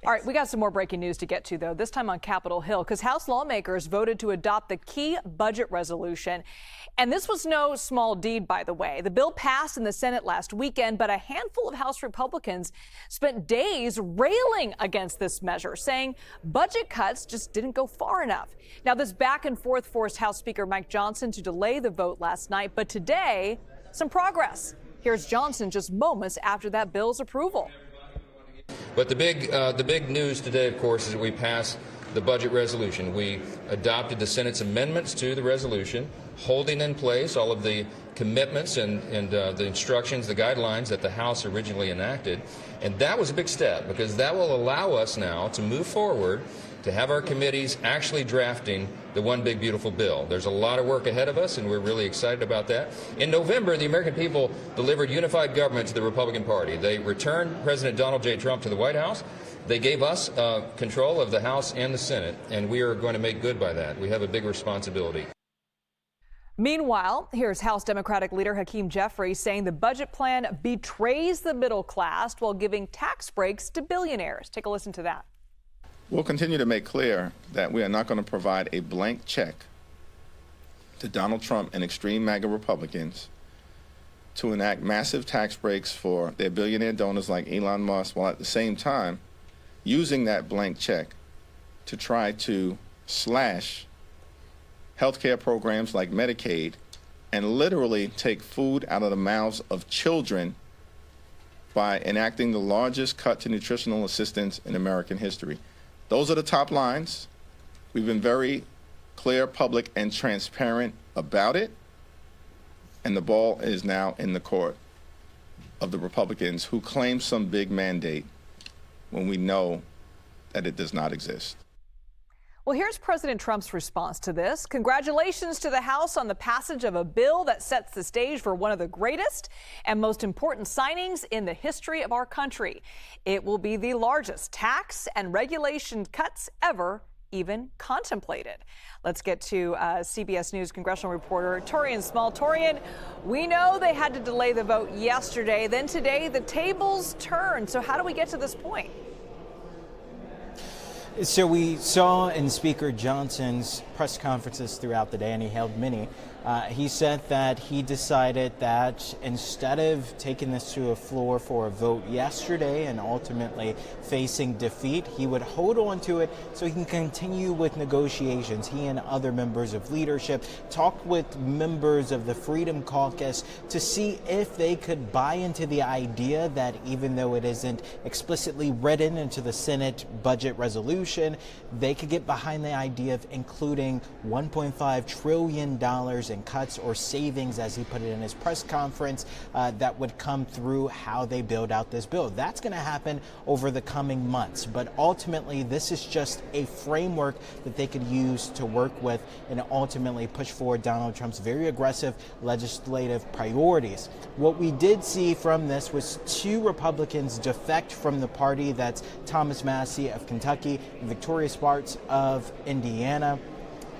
All right, we got some more breaking news to get to, though, this time on Capitol Hill, because House lawmakers voted to adopt the key budget resolution. And this was no small deed, by the way. The bill passed in the Senate last weekend, but a handful of House Republicans spent days railing against this measure, saying budget cuts just didn't go far enough. Now, this back and forth forced House Speaker Mike Johnson to delay the vote last night, but today, some progress. Here's Johnson just moments after that bill's approval. But the big news today, of course, is that we passed the budget resolution. We adopted the Senate's amendments to the resolution, holding in place all of the commitments and the instructions, the guidelines that the House originally enacted. And that was a big step, because that will allow us now to move forward, to have our committees actually drafting the one big beautiful bill. There's a lot of work ahead of us, and we're really excited about that. In November, the American people delivered unified government to the Republican Party. They returned President Donald J. Trump to the White House. They gave us control of the House and the Senate, and we are going to make good by that. We have a big responsibility. Meanwhile, here's House Democratic leader Hakeem Jeffries saying the budget plan betrays the middle class while giving tax breaks to billionaires. Take a listen to that. We'll continue to make clear that we are not going to provide a blank check to Donald Trump and extreme MAGA Republicans to enact massive tax breaks for their billionaire donors like Elon Musk, while at the same time using that blank check to try to slash healthcare programs like Medicaid and literally take food out of the mouths of children by enacting the largest cut to nutritional assistance in American history. Those are the top lines. We've been very clear, public, and transparent about it. And the ball is now in the court of the Republicans who claim some big mandate when we know that it does not exist. Well, here's President Trump's response to this. Congratulations to the House on the passage of a bill that sets the stage for one of the greatest and most important signings in the history of our country. It will be the largest tax and regulation cuts ever even contemplated. Let's get to CBS News congressional reporter Taurean Small. Taurean, we know they had to delay the vote yesterday. Then today, the tables turned. So how do we get to this point? So we saw in Speaker Johnson's press conferences throughout the day, and he held many, he said that he decided that instead of taking this to a floor for a vote yesterday and ultimately facing defeat, he would hold on to it so he can continue with negotiations. He and other members of leadership talked with members of the Freedom Caucus to see if they could buy into the idea that even though it isn't explicitly written into the Senate budget resolution, they could get behind the idea of including $1.5 trillion in cuts or savings, as he put it in his press conference, that would come through how they build out this bill. That's going to happen over the coming months. But ultimately, this is just a framework that they could use to work with and ultimately push forward Donald Trump's very aggressive legislative priorities. What we did see from this was two Republicans defect from the party. That's Thomas Massie of Kentucky and Victoria Sparks of Indiana.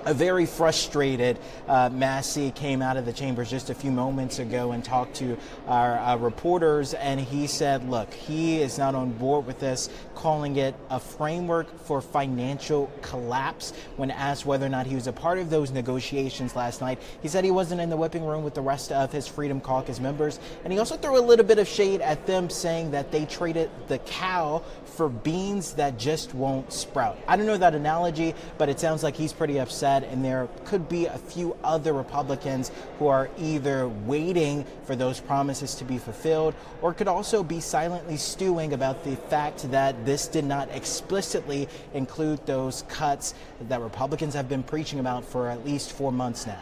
A very frustrated Massie came out of the chambers just a few moments ago and talked to our reporters, and he said, look, he is not on board with this, calling it a framework for financial collapse. When asked whether or not he was a part of those negotiations last night, he said he wasn't in the whipping room with the rest of his Freedom Caucus members, and he also threw a little bit of shade at them, saying that they traded the cow for beans that just won't sprout. I don't know that analogy, but it sounds like he's pretty upset, and there could be a few other Republicans who are either waiting for those promises to be fulfilled or could also be silently stewing about the fact that this did not explicitly include those cuts that Republicans have been preaching about for at least 4 months now.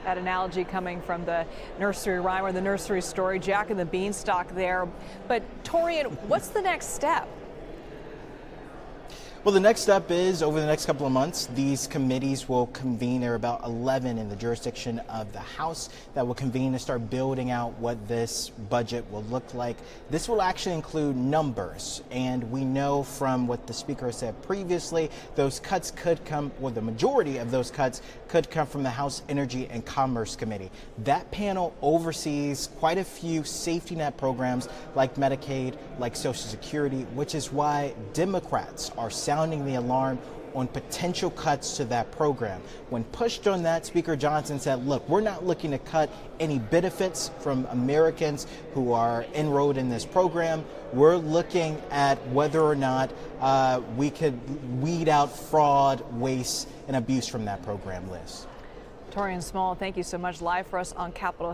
That analogy coming from the nursery rhyme or the nursery story, Jack and the Beanstalk there. But Taurean, what's the next step? Well, the next step is over the next couple of months, these committees will convene. There are about 11 in the jurisdiction of the House that will convene to start building out what this budget will look like. This will actually include numbers, and we know from what the Speaker said previously, those cuts could come, well, the majority of those cuts could come from the House Energy and Commerce Committee. That panel oversees quite a few safety net programs like Medicaid, like Social Security, which is why Democrats are sounding the alarm on potential cuts to that program. When pushed on that, Speaker Johnson said, look, we're not looking to cut any benefits from Americans who are enrolled in this program. We're looking at whether or not we could weed out fraud, waste, and abuse from that program list. Taurean Small, thank you so much. Live for us on Capitol Hill.